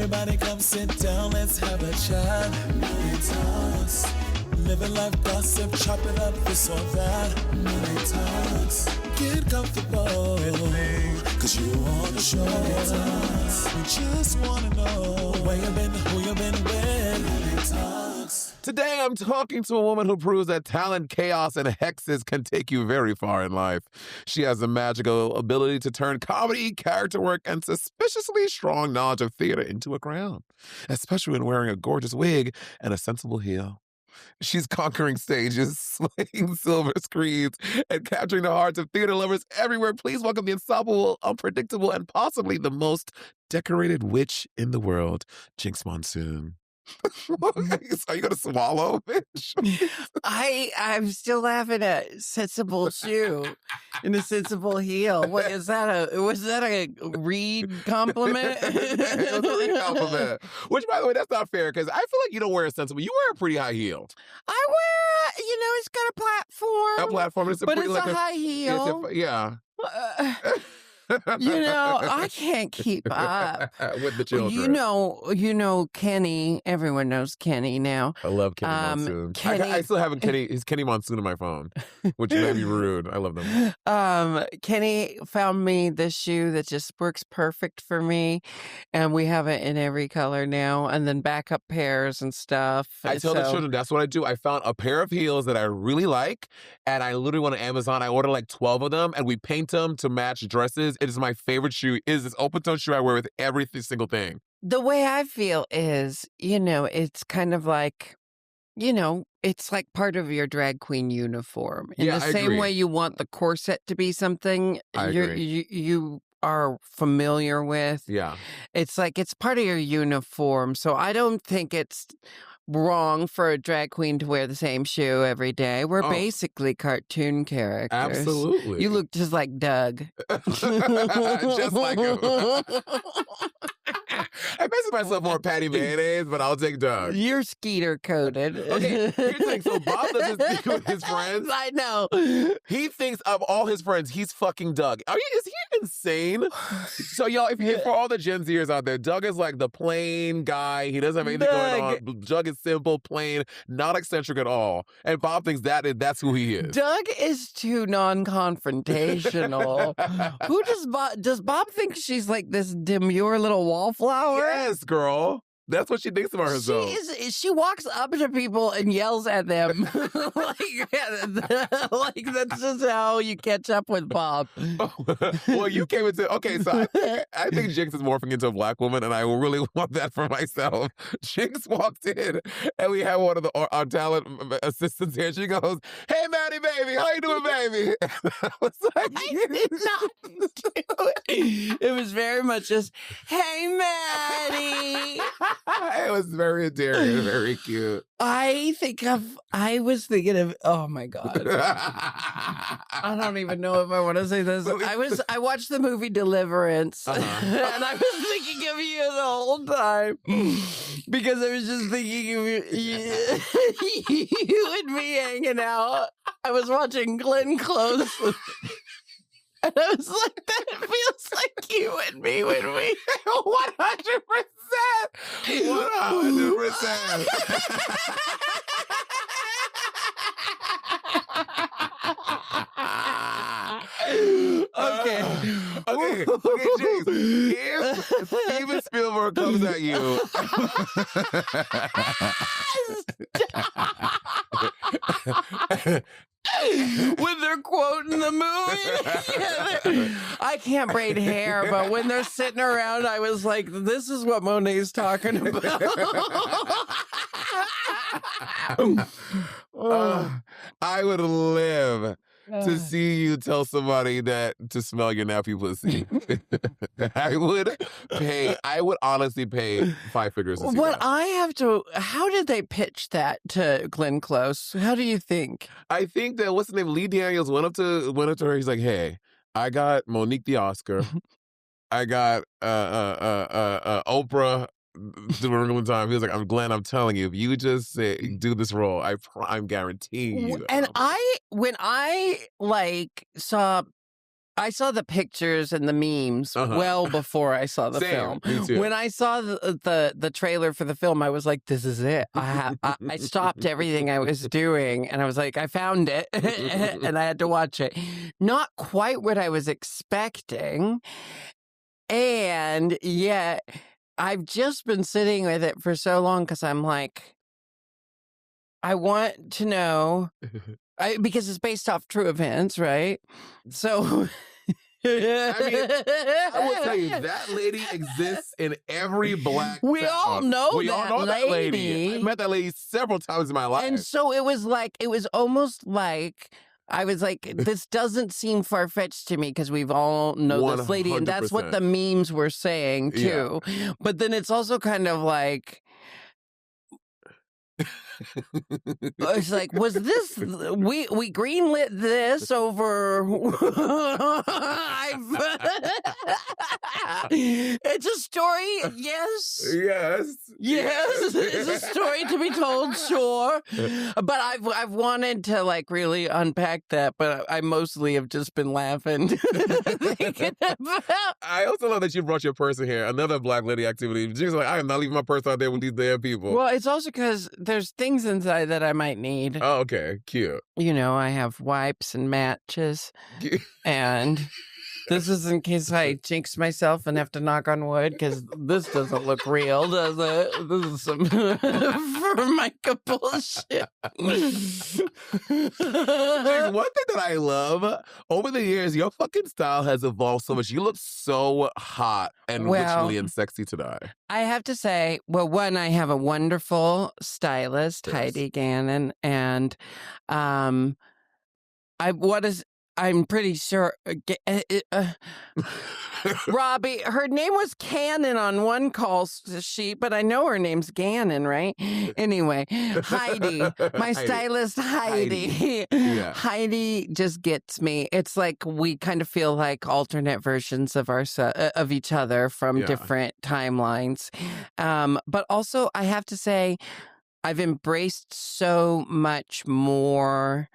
Everybody come sit down, let's have a chat. Monét Talks. Living life gossip, chop it up, this or that. Monét Talks. Get comfortable, cause you on the show. Monét Talks. We just wanna know where you been, who you been with. Monét Talks. Today, I'm talking to a woman who proves that talent, chaos, and hexes can take you very far in life. She has a magical ability to turn comedy, character work, and suspiciously strong knowledge of theater into a crown, especially when wearing a gorgeous wig and a sensible heel. She's conquering stages, slaying silver screens, and capturing the hearts of theater lovers everywhere. Please welcome the unstoppable, unpredictable, and possibly the most decorated witch in the world, Jinkx Monsoon. Are you gonna swallow, bitch? I'm still laughing at sensible shoe and a sensible heel. What is that? Was that a Reed compliment? It was a Reed compliment. Which, by the way, that's not fair because I feel like you don't wear a sensible. You wear a pretty high heel. I wear, it's got a platform. A platform, it's a but pretty it's a high heel. Yeah. I can't keep up with the children. You know Kenny. Everyone knows Kenny now. I love Kenny Monsoon. I still have his Kenny Monsoon on my phone, which may be rude. I love them. Kenny found me this shoe that just works perfect for me, and we have it in every color now, and then backup pairs and stuff. I tell the children that's what I do. I found a pair of heels that I really like, and I literally went on Amazon. I ordered like 12 of them, and we paint them to match dresses. It is my favorite shoe. It is this open-toe shoe I wear with every single thing. The way I feel is, it's kind of like, it's like part of your drag queen uniform. In the same way you want the corset to be something you are familiar with. Yeah. It's like it's part of your uniform. So I don't think it's wrong for a drag queen to wear the same shoe every day. We're basically cartoon characters. Absolutely. You look just like Doug. Just like him. I fancy myself more Patty Mayonnaise, but I'll take Doug. You're Skeeter coated. Okay, here's the thing. So Bob does this thing with his friends. I know. He thinks of all his friends, he's fucking Doug. Is he insane? So y'all, for all the Gen Zers out there, Doug is like the plain guy. He doesn't have anything going on. Doug is simple, plain, not eccentric at all. And Bob thinks that's who he is. Doug is too non-confrontational. Who does Bob think she's like this demure little wallflower? Yes, girl. That's what she thinks about herself. She walks up to people and yells at them. like that's just how you catch up with Bob. Well, you came into... Okay, so I think Jinkx is morphing into a black woman, and I really want that for myself. Jinkx walked in, and we had one of our talent assistants here. She goes, "Hey, Maddie, baby, how you doing, baby?" And I was like... I did not do it. It was very much just, "Hey, Maddie." It was very endearing, very cute. I was thinking of, oh my God. I don't even know if I want to say this. I watched the movie Deliverance, and I was thinking of you the whole time because I was just thinking of you and me hanging out. I was watching Glenn Close. And I was like, that feels like you and me when we 100%. 100%. Okay, Jinkx. If Steven Spielberg comes at you... when they're quoting the movie. I can't braid hair, but when they're sitting around, I was like, this is what Monét's talking about. I would live to see you tell somebody that to smell your nappy pussy. I would honestly pay 5 figures to see that. How did they pitch that to Glenn Close? How do you think? I think that, what's the name? Lee Daniels went up to her. He's like, "Hey, I got Monique the Oscar. I got Oprah during one time." He was like, "I'm Glenn, I'm telling you, if you just do this role, I'm guaranteeing you." And when I saw I saw the pictures and the memes well before I saw the film. Me too. When I saw the trailer for the film, I was like, "This is it." I stopped everything I was doing, and I was like, "I found it," and I had to watch it. Not quite what I was expecting, and yet I've just been sitting with it for so long because I'm like, I want to know. Because it's based off true events, right? So, I will tell you, that lady exists in every black we town. all know We all know that lady. I met that lady several times in my life. And so it was almost like, I was like, this doesn't seem far-fetched to me because we've all know this lady. And that's what the memes were saying, too. Yeah. But then it's also kind of like... It's like, was this we greenlit this over? It's a story, yes. It's a story to be told, sure. But I've wanted to like really unpack that, but I mostly have just been laughing. Thinking about. I also love that you brought your person here. Another black lady activity. She's like, I am not leaving my purse out there with these damn people. Well, it's also because there's things inside that I might need. Oh, okay. Cute. You know, I have wipes and matches. And this is in case I jinx myself and have to knock on wood, because this doesn't look real, does it? This is some Formica bullshit. One thing that I love, over the years, your fucking style has evolved so much. You look so hot and witchly and sexy today. I have to say, well, one, I have a wonderful stylist, Heidi Gannon, and I'm pretty sure Robbie, her name was Cannon on one call sheet, but I know her name's Gannon, right? Anyway, Heidi, my stylist Heidi. Yeah. Heidi just gets me. It's like we kind of feel like alternate versions of of each other from different timelines. But also, I have to say, I've embraced so much more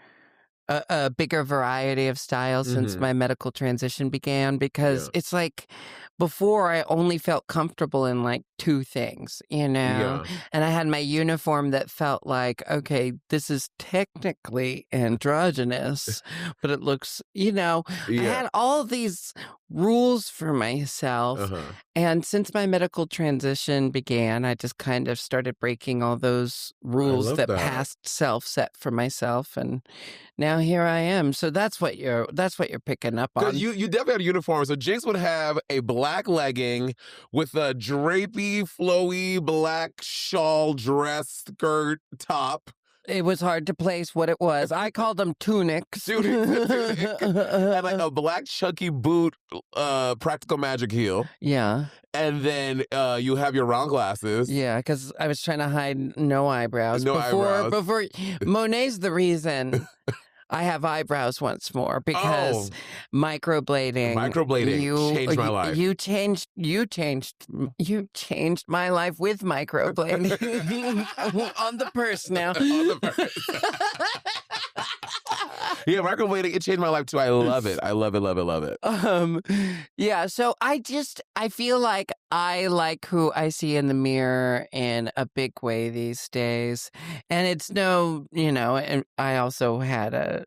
a bigger variety of styles since my medical transition began, because it's like before I only felt comfortable in like two things, you know, and I had my uniform that felt like, okay, this is technically androgynous, but it looks, you know, I had all these rules for myself. And since my medical transition began, I just kind of started breaking all those rules that past self set for myself, and now here I am. So that's what you're picking up on. You definitely had a uniform. So Jinkx would have a black legging with a drapey, flowy black shawl dress skirt top. It was hard to place what it was. I called them tunics. And like a black chunky boot, practical magic heel. Yeah. And then you have your round glasses. Yeah, because I was trying to hide no eyebrows. Eyebrows. Before Monet's the reason I have eyebrows once more, because microblading changed my life. You changed my life with microblading on the purse now. On the purse. Yeah, microblading, it changed my life too. I love it. I love it, love it, love it. Yeah, so I feel like I like who I see in the mirror in a big way these days. And it's no, you know, and I also had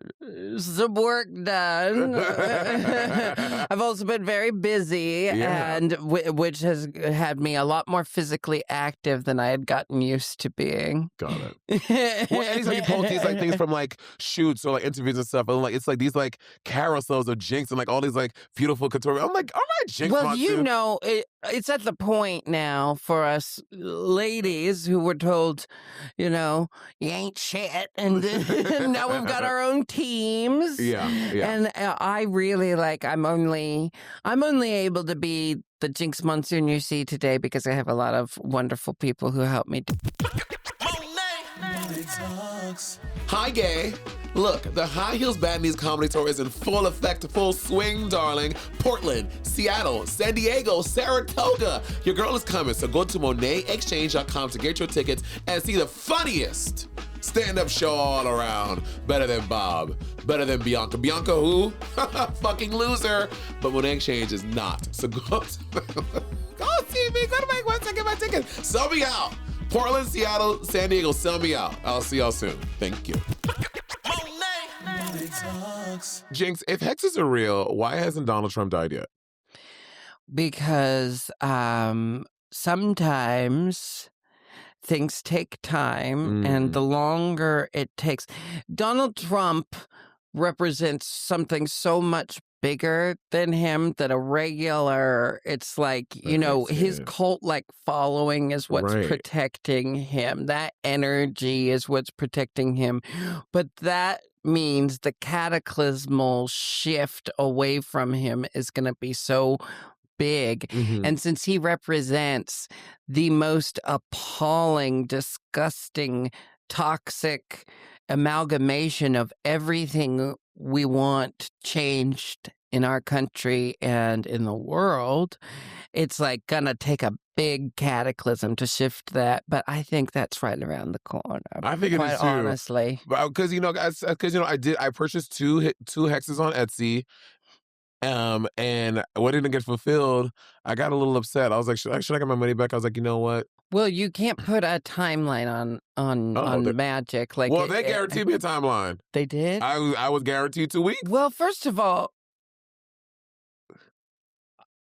some work done. I've also been very busy, and which has had me a lot more physically active than I had gotten used to being. Got it. Well, anytime you post these like things from like shoots or like interviews and stuff, and like it's like these like carousels of Jinkx and like all these like beautiful couture. I'm like, all right, Jinkx. Well, Monsoon. you know, it's at the point now for us ladies who were told, you know, you ain't shit, and now we've got our own teams. Yeah. And I really like. I'm only able to be the Jinkx Monsoon you see today because I have a lot of wonderful people who help me. Monét Talks. Hi, gay. Look, the High Heels Bad Knees Comedy Tour is in full effect, full swing, darling. Portland, Seattle, San Diego, Saratoga. Your girl is coming, so go to MonetXchange.com to get your tickets and see the funniest Stand-up show all around. Better than Bob. Better than Bianca. Bianca who? Fucking loser. But Monét X Change is not. So go see me. Go to my website, get my ticket. Sell me out. Portland, Seattle, San Diego, sell me out. I'll see y'all soon. Thank you. Monét Talks. Jinkx, if hexes are real, why hasn't Donald Trump died yet? Because sometimes things take time, and the longer it takes. Donald Trump represents something so much bigger than him that a regular, it's like, you know, his cult-like following is what's protecting him. That energy is what's protecting him. But that means the cataclysmal shift away from him is going to be so big. And since he represents the most appalling, disgusting, toxic amalgamation of everything we want changed in our country and in the world, it's like gonna take a big cataclysm to shift that. But I think that's right around the corner. I think it is too. Honestly, because I purchased two hexes on Etsy. And when it didn't get fulfilled, I got a little upset. I was like, should I get my money back? I was like, you know what? Well, you can't put a timeline on magic. Like, well, they guaranteed me a timeline. They did? I was guaranteed 2 weeks. Well, first of all,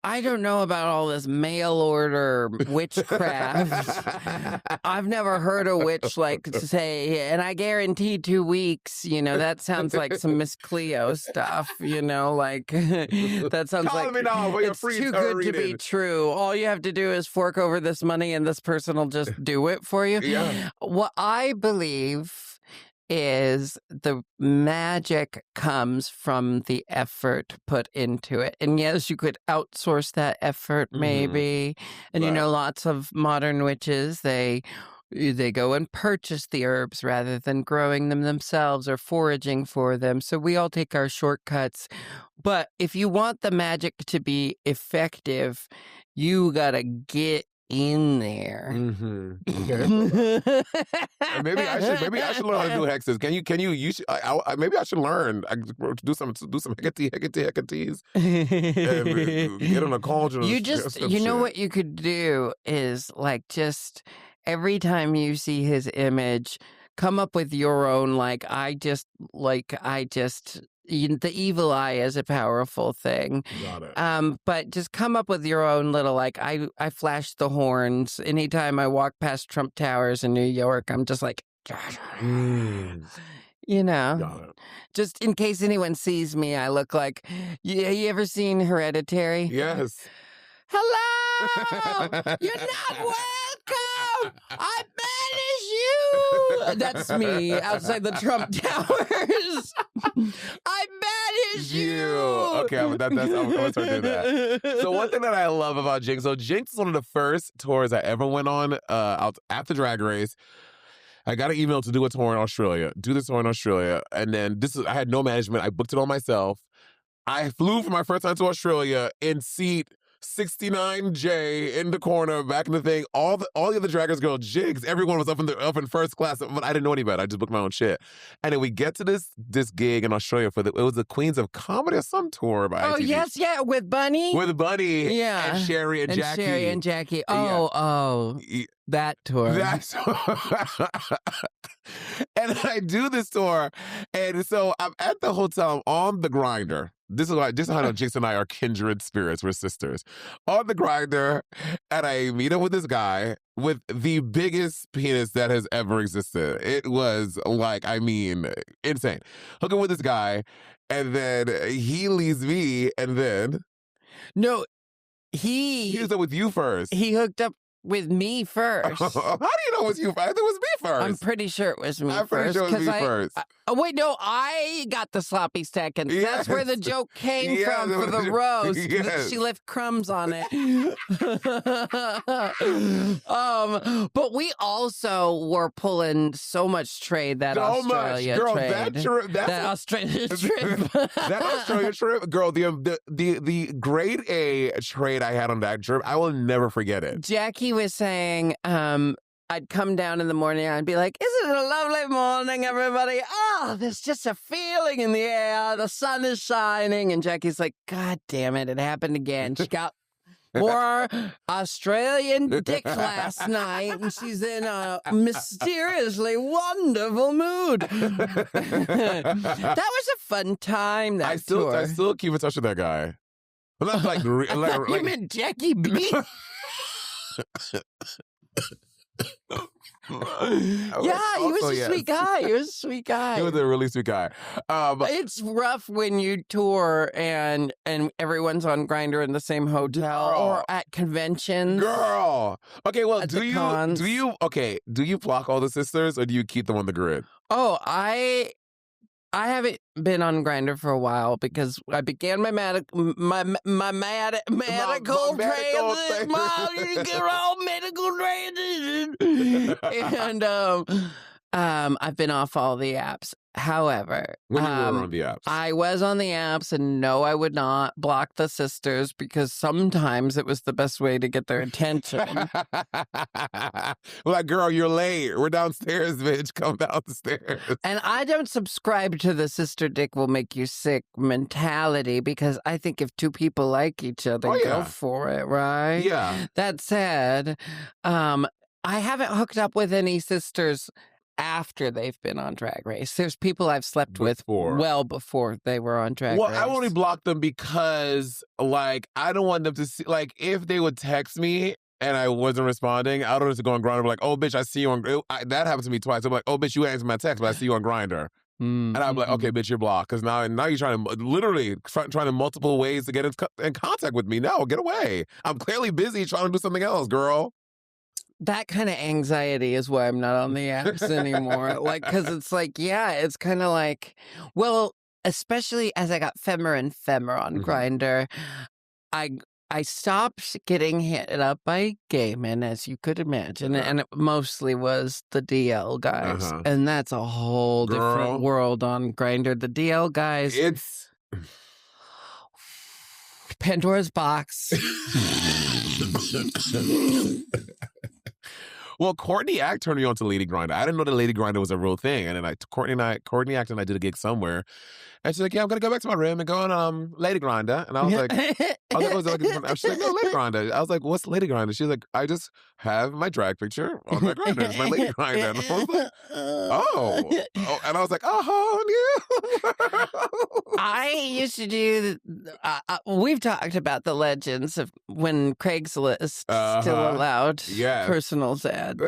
I don't know about all this mail order witchcraft. I've never heard a witch like say, and I guarantee 2 weeks. You know, that sounds like some Miss Cleo stuff. You know, like that sounds Call like me now, it's too good to be true. All you have to do is fork over this money, and this person will just do it for you. Yeah. What I believe is the magic comes from the effort put into it. And yes, you could outsource that effort maybe. And you know, lots of modern witches, they go and purchase the herbs rather than growing them themselves or foraging for them. So we all take our shortcuts. But if you want the magic to be effective, you gotta get in there. Okay. maybe I should learn how to do hexes. Maybe I should learn. Do some hecatees and get on a cauldron. You know what you could do is like just every time you see his image, come up with your own the evil eye is a powerful thing. Got it. But just come up with your own little, like, I flash the horns. Anytime I walk past Trump Towers in New York, I'm just like, you know, Got it. just in case anyone sees me, I look like, you ever seen Hereditary? Yes. Hello! You're not welcome! I banish you! That's me outside the Trump Towers. I banish you! Okay, I'm gonna start doing that. So one thing that I love about Jinkx, so Jinkx is one of the first tours I ever went on out after Drag Race. I got an email to do a tour in Australia, and then I had no management. I booked it all myself. I flew for my first time to Australia in seat 69J in the corner, back in the thing. All the other draggers girl Jinkx, everyone was up in first class, but I didn't know any better. I just booked my own shit. And then we get to this gig in Australia it was the Queens of Comedy or some tour by Oh, ITV. yes, yeah, with Bunny. And Sherry and Jackie. Oh, that tour. And I do this tour, and so I'm at the hotel. I'm on the grinder. This is how I know Jinkx and I are kindred spirits. We're sisters. On the grinder, and I meet up with this guy with the biggest penis that has ever existed. It was insane. Hooking with this guy, and then he leaves me, and then No, he was up with you first. He hooked up with me first. How do you know it was you first? I think it was me first. I'm pretty sure it was me first. I'm pretty sure it was me first. Wait, no, I got the sloppy seconds. Yes. That's where the joke came from for the roast. Yes. She left crumbs on it. But we also were pulling so much trade that Australia trade. That Australia trip. That Australia trip, girl, the grade A trade I had on that trip, I will never forget it. Jackie was saying, I'd come down in the morning and I'd be like, isn't it a lovely morning, everybody? Oh, there's just a feeling in the air. The sun is shining. And Jackie's like, God damn it. It happened again. She got more Australian dick last night, and she's in a mysteriously wonderful mood. That was a fun time, that tour. I still keep in touch with that guy. But that's like, You meant Jackie B? Yeah, he was a sweet guy. He was a sweet guy. He was a really sweet guy. It's rough when you tour and everyone's on Grindr in the same hotel or at conventions. Girl. Okay, well, do you block all the sisters or do you keep them on the grid? Oh, I haven't been on Grindr for a while because I began my medical training. Get all medical training. And I've been off all the apps. However, when you were on the apps, I was on the apps, and no, I would not block the sisters because sometimes it was the best way to get their attention. We're like, girl, you're late. We're downstairs, bitch. Come down the stairs. And I don't subscribe to the sister dick will make you sick mentality because I think if two people like each other, go for it, right? Yeah. That said, I haven't hooked up with any sisters after they've been on Drag Race. There's people I've slept with well before they were on Drag Race. Well, I only blocked them because, like, I don't want them to see, like, if they would text me and I wasn't responding, I don't have to go on Grindr and be like, oh, bitch, I see you on, that happened to me twice. I'm like, oh, bitch, you answered my text, but I see you on Grindr. And I'm like, okay, bitch, you're blocked. Because now you're trying to multiple ways to get in contact with me. No, get away. I'm clearly busy trying to do something else, girl. That kind of anxiety is why I'm not on the apps anymore. Like, because it's like, yeah, it's kind of like, well, especially as I got femmer and femmer on Grindr, I stopped getting hit up by gay men, as you could imagine, and it mostly was the DL guys, and that's a whole different world on Grindr. The DL guys, it's Pandora's box. Well, Courtney Act turned me on to Lady Grindr. I didn't know that Lady Grindr was a real thing. And then Courtney Act and I did a gig somewhere. And she's like, yeah, I'm going to go back to my room and go on Lady Grindr. And I was like, she's like, no, Lady Grindr. I was like, what's Lady Grindr? She's like, I just have my drag picture on my Grindr. It's my Lady Grindr. And I was like, oh. And I was like, oh, yeah. I used to do, we've talked about the legends of when Craigslist still allowed personal ads.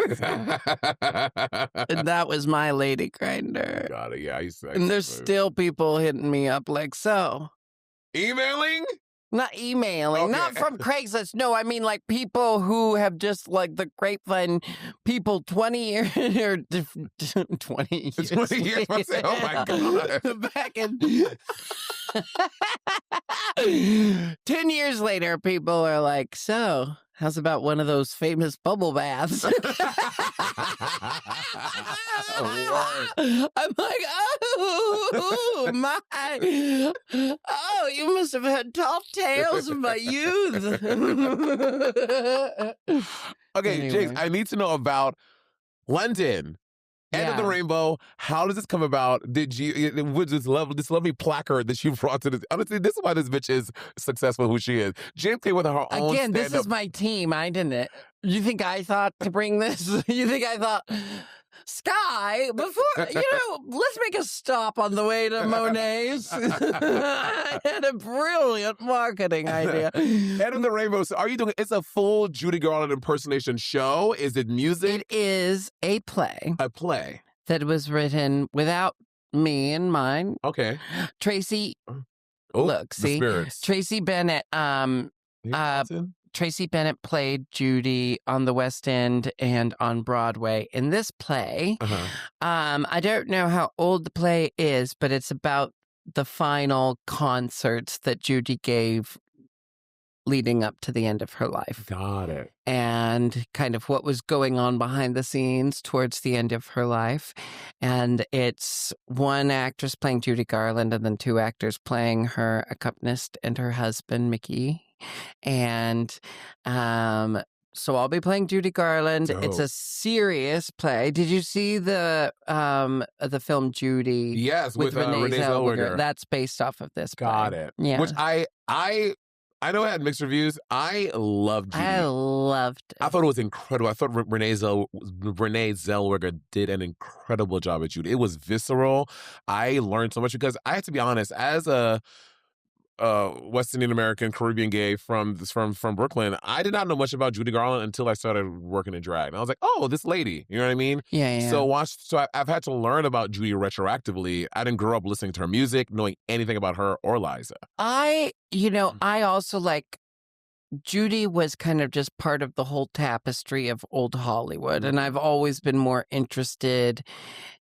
And that was my Lady Grindr. Got it. Yeah, I used to. And there's still people hitting me up like, so. Emailing? Not emailing, not from Craigslist. No, I mean like people who have just like the grapevine people 20 years or 20 years. 20 years. Oh my God. Back in 10 years later, people are like, so how's about one of those famous bubble baths? I'm like, oh, my. Oh, you must have had tall tales of my youth. Okay, anyway. Jinkx, I need to know about London. End of the Rainbow. How does this come about? With this lovely placard that you brought to this? Honestly, this is why this bitch is successful who she is. Jinkx came with her own Again, this is my team. I didn't. You think I thought to bring this? You think I thought, Sky, before, let's make a stop on the way to Monet's. I had a brilliant marketing idea. End of the Rainbow. So are you doing, it's a full Judy Garland impersonation show? Is it music? It is a play. A play. That was written without me in mind. Okay. Tracy, look, see? Spirits. Tracy Bennett, Tracy Bennett played Judy on the West End and on Broadway. In this play, I don't know how old the play is, but it's about the final concerts that Judy gave leading up to the end of her life. Got it. And kind of what was going on behind the scenes towards the end of her life. And it's one actress playing Judy Garland and then two actors playing her accompanist and her husband, Mickey. And So I'll be playing Judy Garland. Dope. It's a serious play. Did you see the film Judy? Yes, with Renee Zellweger. That's based off of this play. Got it. Yeah. Which I know it had mixed reviews. I loved Judy. I loved it. I thought it was incredible. I thought Renee Zellweger did an incredible job at Judy. It was visceral. I learned so much because I have to be honest, as a West Indian American Caribbean gay from Brooklyn, I did not know much about Judy Garland until I started working in drag. And I was like, oh, this lady. You know what I mean? Yeah. So I've had to learn about Judy retroactively. I didn't grow up listening to her music, knowing anything about her or Liza. I also like Judy was kind of just part of the whole tapestry of old Hollywood. And I've always been more interested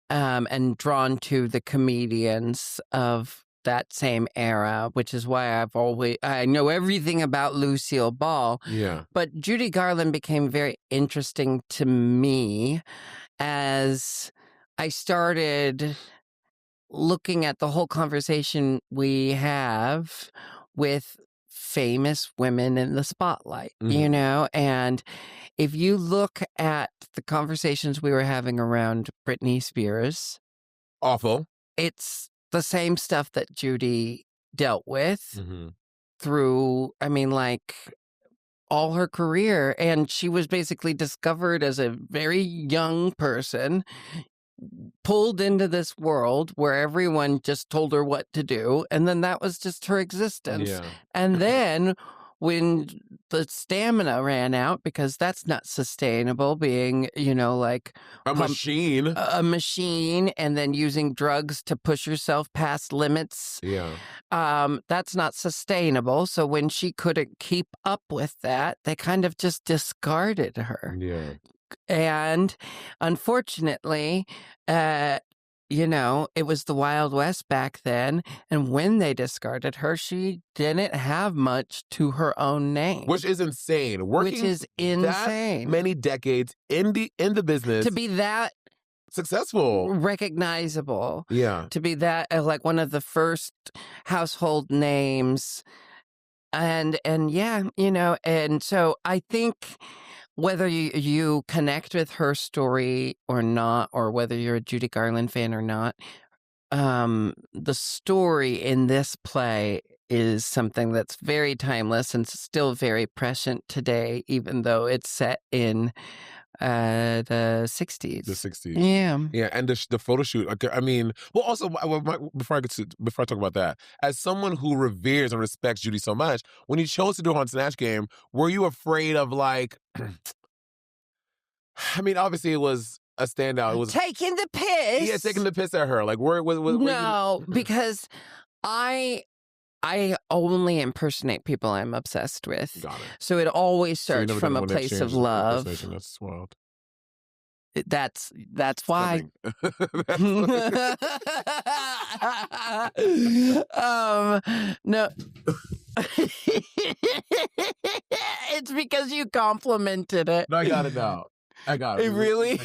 and drawn to the comedians of that same era, which is why I know everything about Lucille Ball. Yeah. But Judy Garland became very interesting to me as I started looking at the whole conversation we have with famous women in the spotlight, you know? And if you look at the conversations we were having around Britney Spears, Awful. it's the same stuff that Judy dealt with through, all her career. And she was basically discovered as a very young person, pulled into this world where everyone just told her what to do. And then that was just her existence. Yeah. And then when the stamina ran out, because that's not sustainable, being, a machine. A machine, and then using drugs to push yourself past limits. Yeah. That's not sustainable. So when she couldn't keep up with that, they kind of just discarded her. Yeah. And unfortunately, it was the Wild West back then. And when they discarded her, she didn't have much to her own name. Which is insane. Working that many decades in the business. To be that successful. Recognizable. Yeah. To be that like one of the first household names. And so I think whether you connect with her story or not, or whether you're a Judy Garland fan or not, the story in this play is something that's very timeless and still very prescient today, even though it's set in the 60s. The 60s. Yeah. Yeah, and the photo shoot. Also, before I talk about that, as someone who reveres and respects Judy so much, when you chose to do it on Snatch Game, were you afraid of obviously it was a standout. It was taking the piss. Yeah, taking the piss at her. No, because I only impersonate people I'm obsessed with. Got it. So it always starts from a place of love. That's wild. That's why. No. It's because you complimented it. No, I got it now. I got it. It really?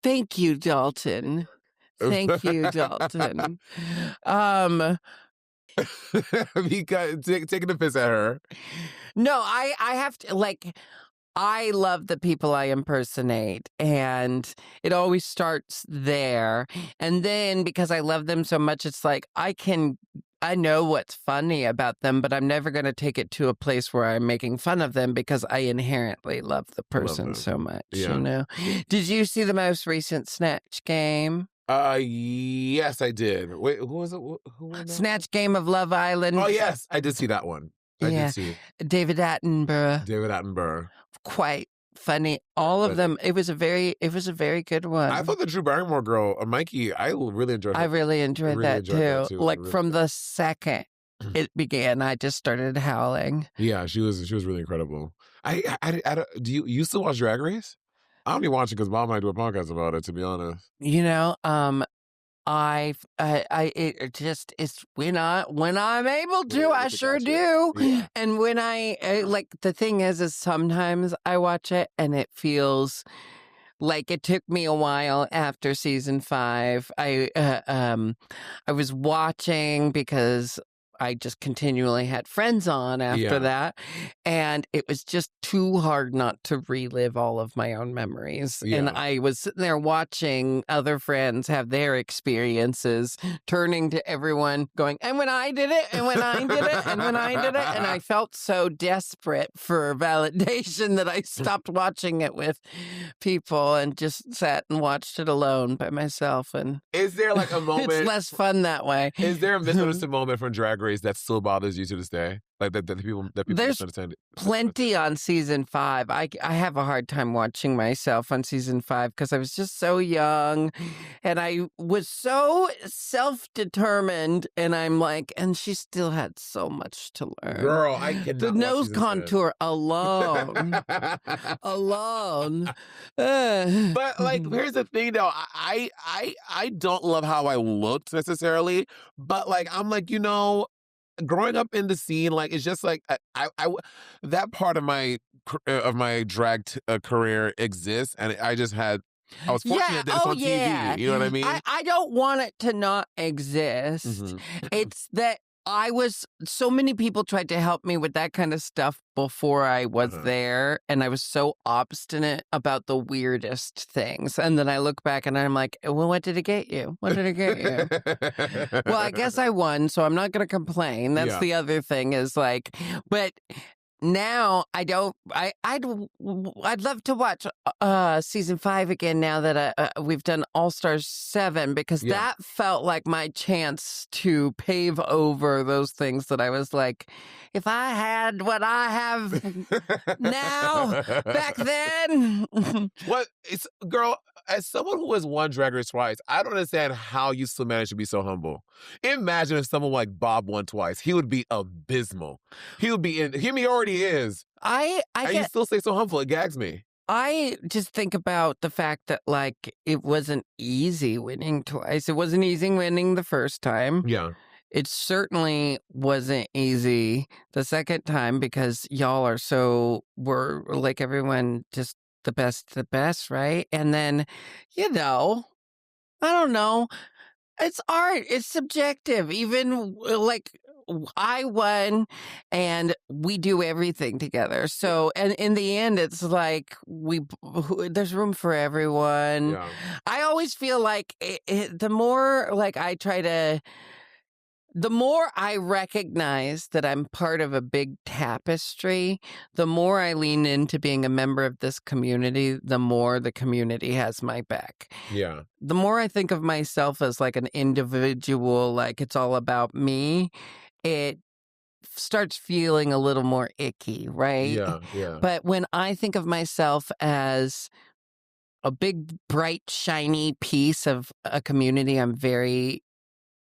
Thank you, Dalton. Thank you, Dalton. Because taking the piss at her. No, I have to, I love the people I impersonate, and it always starts there. And then because I love them so much, it's like I know what's funny about them, but I'm never going to take it to a place where I'm making fun of them because I inherently love the person so much, Did you see the most recent Snatch Game? Yes, I did. Wait, who was it? Who won that? Snatch Game of Love Island. Oh, yes, I did see that one. I did see it. David Attenborough. Quite funny. All of them. It was a very good one. I thought the Drew Barrymore girl, Mikey, I really enjoyed her. I really enjoyed that too. From the second it began, I just started howling. Yeah, she was really incredible. Do you still watch Drag Race? I only watch it because Mom might do a podcast about it, to be honest. It's when I'm able to, I sure do. Yeah. And when the thing is sometimes I watch it and it feels like it took me a while after season 5. I was watching because I just continually had friends on after that. And it was just too hard not to relive all of my own memories. Yeah. And I was sitting there watching other friends have their experiences, turning to everyone going, and when I did it, and when I did it, and when I did it. And I felt so desperate for validation that I stopped watching it with people and just sat and watched it alone by myself. And Is there like a moment? it's less fun that way. Is there a misunderstood moment from Drag Race that still bothers you to this day? Like that people There's misunderstand? plenty on season 5. I have a hard time watching myself on season 5 because I was just so young and I was so self-determined, and I'm like, and she still had so much to learn. Girl, I cannot. The watch nose season 10. contour alone. Alone. But like, here's the thing though. I don't love how I looked necessarily, but like I'm like, growing up in the scene, like it's just like I that part of my drag career exists, and I was fortunate that it's on TV. You know what I mean? I don't want it to not exist. Mm-hmm. It's that so many people tried to help me with that kind of stuff before I was there, and I was so obstinate about the weirdest things. And then I look back and I'm like, well, what did it get you? What did it get you? Well, I guess I won, so I'm not going to complain. That's the other thing is like, but now I don't. I'd love to watch season 5 again now that we've done All Stars 7, because that felt like my chance to pave over those things that I was like, if I had what I have now back then. Girl, as someone who has won Drag Race twice, I don't understand how you still manage to be so humble. Imagine if someone like Bob won twice. He would be abysmal. He would be him. He already is. You still stay so humble. It gags me. I just think about the fact that, like, it wasn't easy winning twice. It wasn't easy winning the first time. Yeah. It certainly wasn't easy the second time because y'all we're like everyone just the best, right? And then, I don't know. It's art. It's subjective. Even like I won and we do everything together. So, and in the end, it's like there's room for everyone. Yeah. I always feel like the more like the more I recognize that I'm part of a big tapestry, the more I lean into being a member of this community, the more the community has my back. Yeah. The more I think of myself as like an individual, like it's all about me, it starts feeling a little more icky, right? Yeah, yeah. But when I think of myself as a big, bright, shiny piece of a community I'm very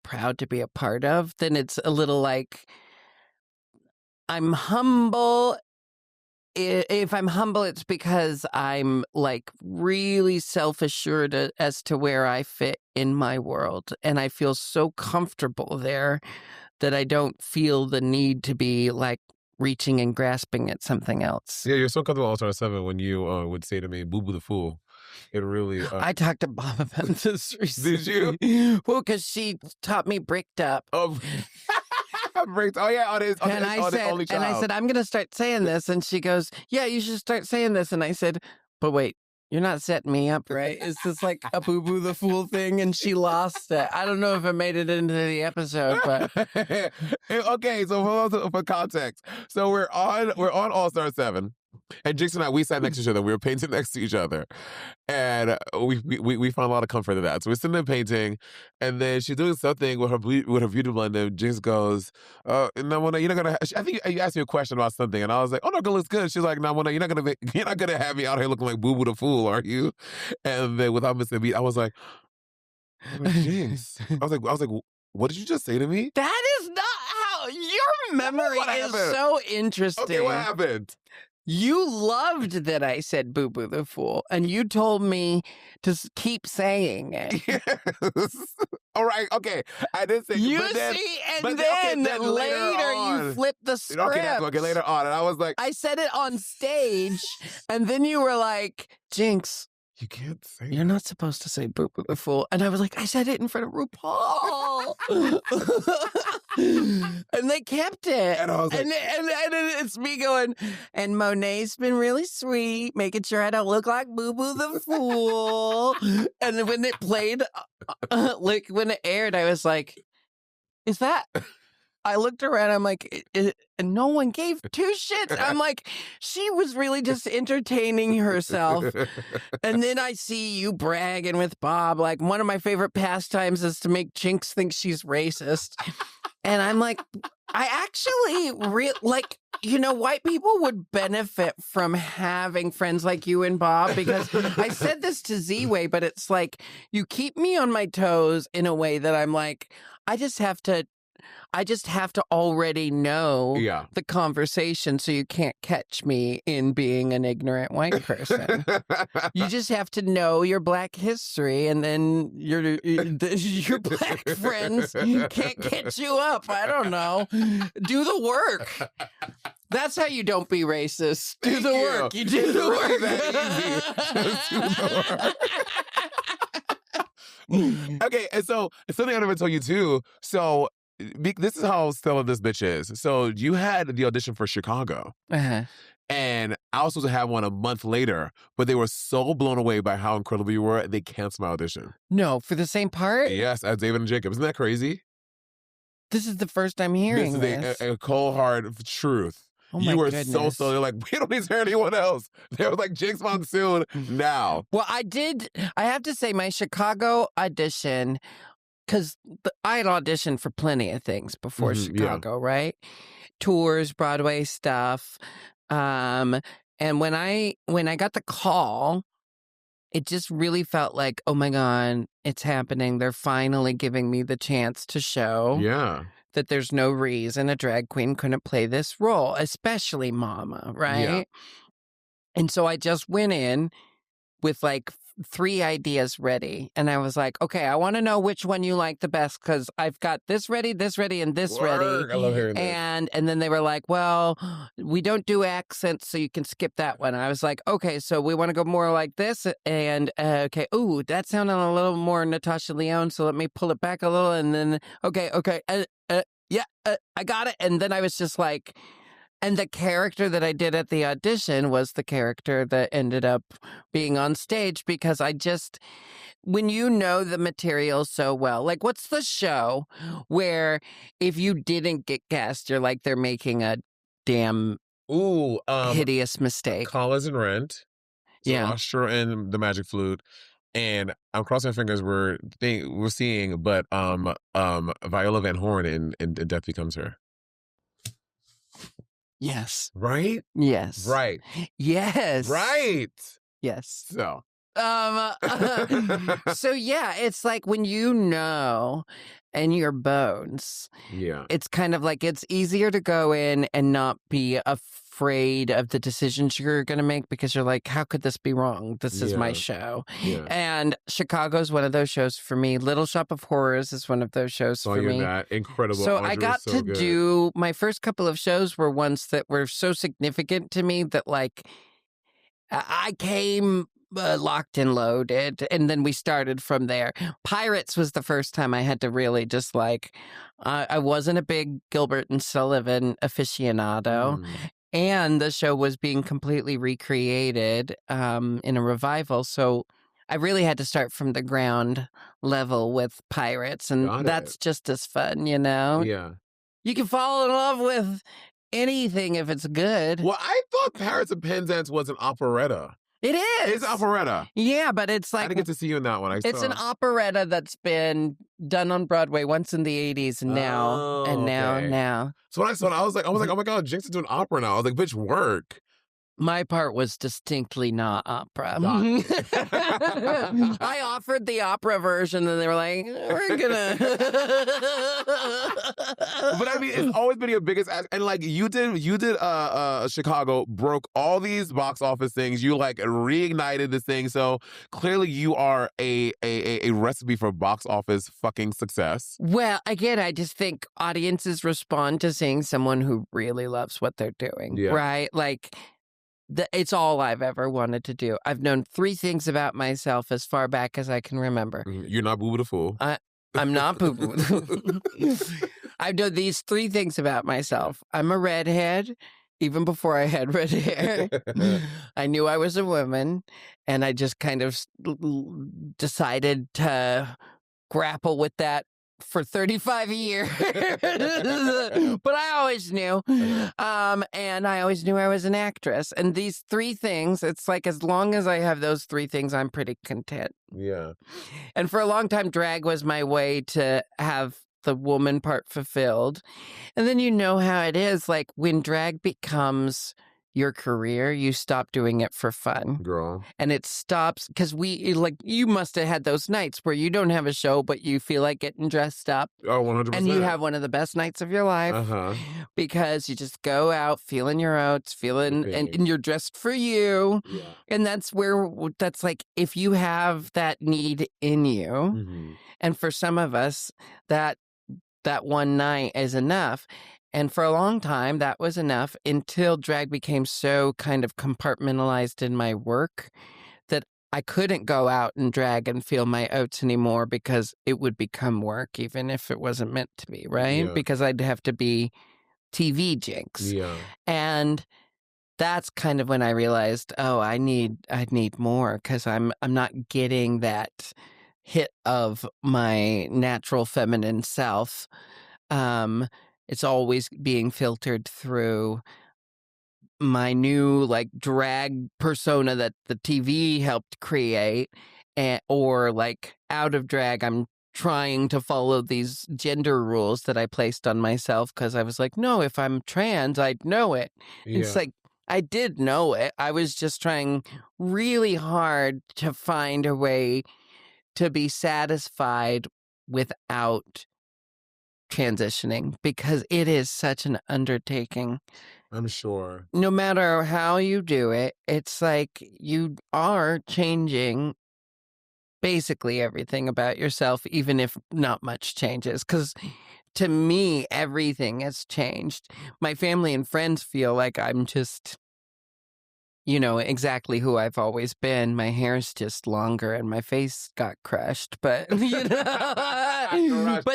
proud to be a part of, then it's a little like I'm humble. If I'm humble, it's because I'm like really self-assured as to where I fit in my world. And I feel so comfortable there that I don't feel the need to be like reaching and grasping at something else. Yeah, you're so comfortable All Star 7 when you would say to me, "Boo Boo the Fool." It really. I talked to Bob about this recently. Did you? Well, because she taught me bricked up. Oh, bricked. Oh yeah, on his only child. And I said, I'm going to start saying this, and she goes, "Yeah, you should start saying this." And I said, "But wait, you're not setting me up, right? Is this like a Boo Boo the Fool thing?" And she lost it. I don't know if it made it into the episode, but okay. So for context, so we're on All Star 7. And Jinkx and I, we sat next to each other. We were painting next to each other. And we found a lot of comfort in that. So we're sitting there painting, and then she's doing something with her beauty blend, and Jinkx goes, "No, you're not gonna." I think you asked me a question about something, and I was like, "Oh no, it looks good." She's like, "No, you're not gonna have me out here looking like Boo Boo the Fool, are you?" And then without missing a beat, I was like, "Jinkx." I was like, "What did you just say to me?" that is not how your memory is so interesting. Okay, what happened? You loved that I said Boo Boo the Fool, and you told me to keep saying it. Yes. All right, okay. I didn't say you but then, see, and but then later you flipped the script. Okay, later on. And I was like, I said it on stage, and then you were like, "Jinkx, You can't say You're not supposed to say Boo Boo the Fool. And I was like, I said it in front of RuPaul. And they kept it. And I was like, and it's me going, and Monet's been really sweet, making sure I don't look like Boo Boo the Fool. And then when it played, like when it aired, I was like, is that... I looked around, I'm like, and no one gave two shits. I'm like, she was really just entertaining herself. And then I see you bragging with Bob. Like, one of my favorite pastimes is to make Jinkx think she's racist. And I'm like, I actually, white people would benefit from having friends like you and Bob, because I said this to Z-Way, but it's like, you keep me on my toes in a way that I'm like, I just have to already know the conversation, so you can't catch me in being an ignorant white person. You just have to know your Black history, and then your Black friends can't catch you up. I don't know. Do the work. That's how you don't be racist. Do the work. You do the work. That easy. Just do the work. Okay, and so something I never told you too. So this is how stellar this bitch is. So you had the audition for Chicago. And I was supposed to have one a month later, but they were so blown away by how incredible you were, they canceled my audition. No, for the same part? Yes, as David and Jacob. Isn't that crazy? This is the first I'm hearing this. Is a cold, hard truth. Oh my you were goodness. so they're like, we don't need to hear anyone else. They were like, Jinkx Monsoon now. Well, I have to say my Chicago audition, because I had auditioned for plenty of things before Chicago, right? Tours, Broadway stuff. And when I got the call, it just really felt like, oh my God, it's happening. They're finally giving me the chance to show that there's no reason a drag queen couldn't play this role, especially Mama, right? Yeah. And so I just went in with like 3 ideas ready. And I was like, okay, I want to know which one you like the best, because I've got this ready, and this ready. I love hearing and then they were like, well, we don't do accents, so you can skip that one. I was like, okay, so we want to go more like this. And okay, ooh, that sounded a little more Natasha Lyonne, so let me pull it back a little. And then, okay, I got it. And then I was just like... And the character that I did at the audition was the character that ended up being on stage, because when you know the material so well, like what's the show where if you didn't get cast, you're like, they're making a damn hideous mistake. Collins and Rent. So yeah. Usher and the Magic Flute. And I'm crossing my fingers we're seeing, but Viola Van Horn in Death Becomes Her. Yes. Right? Yes. Right. Yes. Right. Yes. So. So yeah, it's like when you know in your bones, it's kind of like it's easier to go in and not be afraid of the decisions you're going to make, because you're like, how could this be wrong? This is my show. Yeah. And Chicago's one of those shows for me. Little Shop of Horrors is one of those shows for me. That. Incredible. So I got to do, my first couple of shows were ones that were so significant to me that like I came locked and loaded, and then we started from there. Pirates was the first time I had to really just like, I wasn't a big Gilbert and Sullivan aficionado, and the show was being completely recreated in a revival, so I really had to start from the ground level with Pirates, and that's just as fun, you know? Yeah. You can fall in love with anything if it's good. Well, I thought Pirates and Penzance was an operetta. It is. It's operetta. Yeah, but it's like... I didn't get to see you in that one. It's an operetta that's been done on Broadway once in the 80s and now. Now. So when I saw it, I was like, oh my God, Jinkx is doing opera now. I was like, bitch, work. My part was distinctly not opera. I offered the opera version, and they were like, we're gonna... But I mean, it's always been your biggest ask. And like, you did Chicago, broke all these box office things. You like reignited this thing. So clearly you are a recipe for box office fucking success. Well, again, I just think audiences respond to seeing someone who really loves what they're doing, right? Like... it's all I've ever wanted to do. I've known 3 things about myself as far back as I can remember. You're not Boo Boo the Fool. I'm not Boo Boo. I've known these 3 things about myself. I'm a redhead. Even before I had red hair, I knew I was a woman, and I just kind of decided to grapple with that for 35 years. But I always knew. And I always knew I was an actress. And these 3 things, it's like as long as I have those 3 things, I'm pretty content. Yeah. And for a long time, drag was my way to have the woman part fulfilled. And then you know how it is, like when drag becomes your career, you stop doing it for fun. Girl. And it stops because you must have had those nights where you don't have a show, but you feel like getting dressed up. Oh, 100%. And you have one of the best nights of your life because you just go out feeling your oats, and you're dressed for you. Yeah. And that's like, if you have that need in you, and for some of us, that one night is enough. And for a long time, that was enough until drag became so kind of compartmentalized in my work that I couldn't go out and drag and feel my oats anymore because it would become work, even if it wasn't meant to be, right? Yeah. Because I'd have to be TV Jinkx. Yeah. And that's kind of when I realized, I need more because I'm not getting that hit of my natural feminine self. It's always being filtered through my new drag persona that the TV helped create, or out of drag, I'm trying to follow these gender rules that I placed on myself because I was like, no, if I'm trans, I'd know it. Yeah. It's like, I did know it. I was just trying really hard to find a way to be satisfied without transitioning because it is such an undertaking. I'm sure. No matter how you do it, it's like you are changing basically everything about yourself, even if not much changes. Because to me, everything has changed. My family and friends feel like I'm just, exactly who I've always been. My hair's just longer and my face got crushed. But, but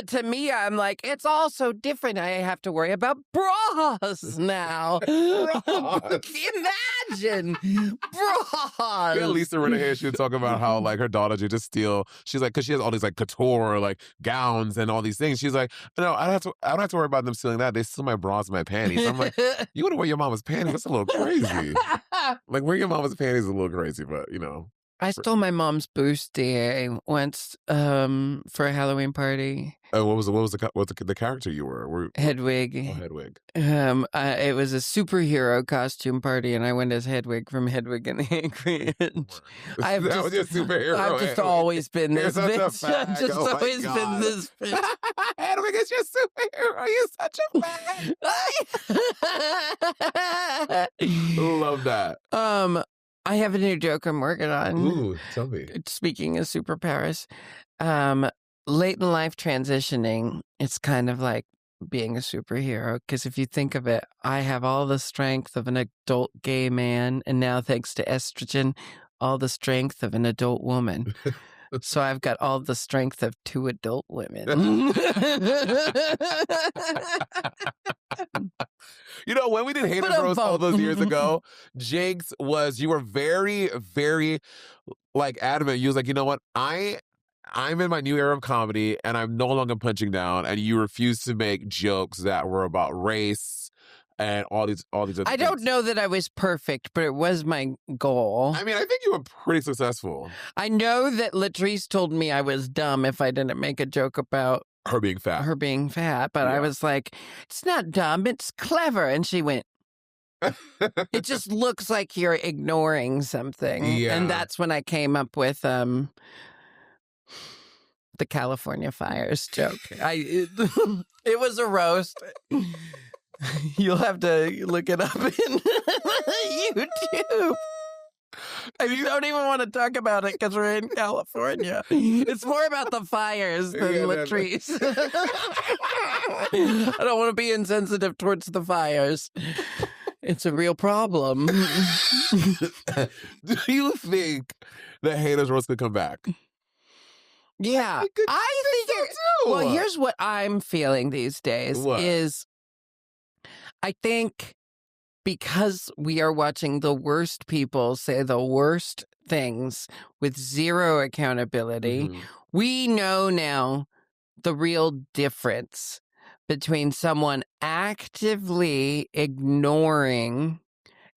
to me, I'm like, it's all so different. I have to worry about bras now. Imagine bras. Yeah, Lisa Rinna here, she was talking about how her daughter should just steal. She's like, because she has all these couture gowns and all these things. She's like, no, I don't have to worry about them stealing that. They steal my bras and my panties. I'm like, you want to wear your mama's panties? That's a little crazy. Wearing your mama's panties is a little crazy, but I stole my mom's bustier once for a Halloween party. Oh, what was the character you were? Hedwig. Oh, Hedwig. It was a superhero costume party, and I went as Hedwig from Hedwig and the Angry Inch. That was your superhero. I've just always been this bitch. I've just always been this bitch. Hedwig is your superhero. You're such a fan. Love that. I have a new joke I'm working on. Ooh, tell me. Speaking of superpowers, late in life transitioning, it's kind of like being a superhero. Because if you think of it, I have all the strength of an adult gay man, and now thanks to estrogen, all the strength of an adult woman. So I've got all the strength of 2 adult women. When we did Hate and Bros all those years ago, Jinkx you were very, very adamant. You was like, you know what? I'm in my new era of comedy and I'm no longer punching down, and you refused to make jokes that were about race and all these other things. I don't know that I was perfect, but it was my goal. I mean, I think you were pretty successful. I know that Latrice told me I was dumb if I didn't make a joke about her being fat. But yeah. I was like, it's not dumb, it's clever. And she went, it just looks like you're ignoring something. Yeah. And that's when I came up with the California fires joke. It was a roast. You'll have to look it up in YouTube. I don't even want to talk about it because we're in California. It's more about the fires than Latrice. I don't want to be insensitive towards the fires. It's a real problem. Do you think the haters roast could come back? Yeah. I think so too. Well, here's what I'm feeling these days is I think because we are watching the worst people say the worst things with zero accountability, we know now the real difference between someone actively ignoring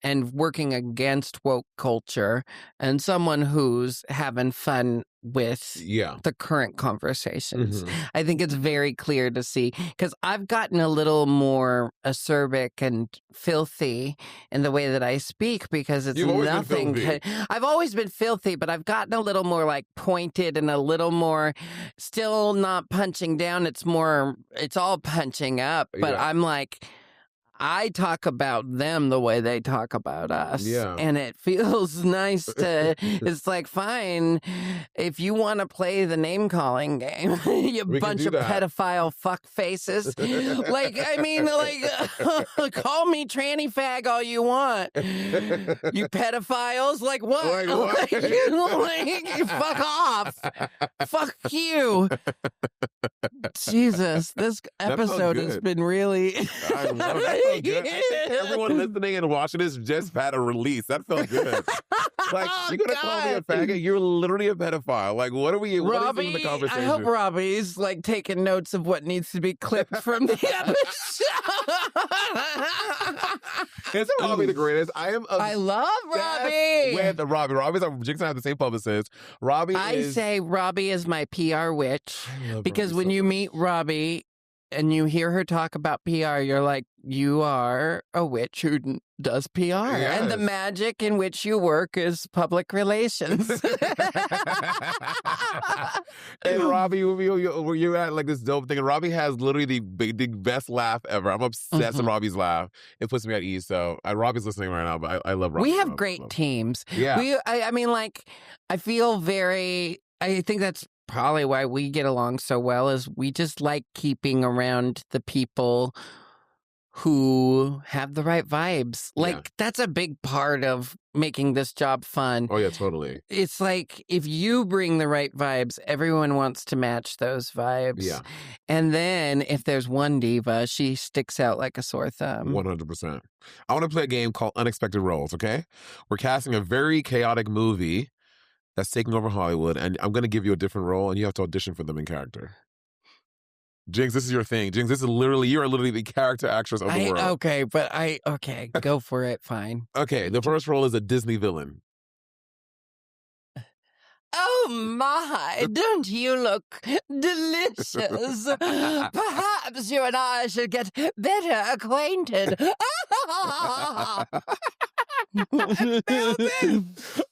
and working against woke culture and someone who's having fun with the current conversations. I think it's very clear to see because I've gotten a little more acerbic and filthy in the way that I speak because it's nothing. I've always been filthy, but I've gotten a little more like pointed and a little more still not punching down. It's all punching up, but I'm like, I talk about them the way they talk about us. Yeah. And it feels nice to, it's like, fine, if you want to play the name calling game, you bunch of pedophile fuck faces. Like, I mean, like, call me tranny fag all you want. You pedophiles, like what? Like, fuck off. Fuck you. Jesus, this episode has been really... I love it. Good. I think everyone listening and watching this just had a release. That felt good. Like, you're going to call me a faggot? You're literally a pedophile. Like, what is in the conversation? I hope Robbie's, like, taking notes of what needs to be clipped from the episode. Isn't Robbie the greatest? I love Robbie. With Robbie. Robbie's Jinkx and I have the same publicist. I say Robbie is my PR witch because when you meet Robbie and you hear her talk about PR, you're like, you are a witch who does PR. Yes. And the magic in which you work is public relations. And Robbie, you're at like this dope thing. And Robbie has literally the best laugh ever. I'm obsessed with Robbie's laugh. It puts me at ease. So Robbie's listening right now, but I love Robbie. We have great teams. Yeah. I mean, like, I think that's probably why we get along so well is we just like keeping around the people who have the right vibes. Like, that's a big part of making this job fun. Oh, yeah, totally. It's like, if you bring the right vibes, everyone wants to match those vibes. Yeah. And then if there's one diva, she sticks out like a sore thumb. 100%. I want to play a game called Unexpected Roles, okay? We're casting a very chaotic movie that's taking over Hollywood, and I'm going to give you a different role, and you have to audition for them in character. Jinkx, this is your thing. Jinkx, you are literally the character actress of the world. Okay, go for it, fine. Okay, the first role is a Disney villain. Oh my, don't you look delicious? Perhaps you and I should get better acquainted.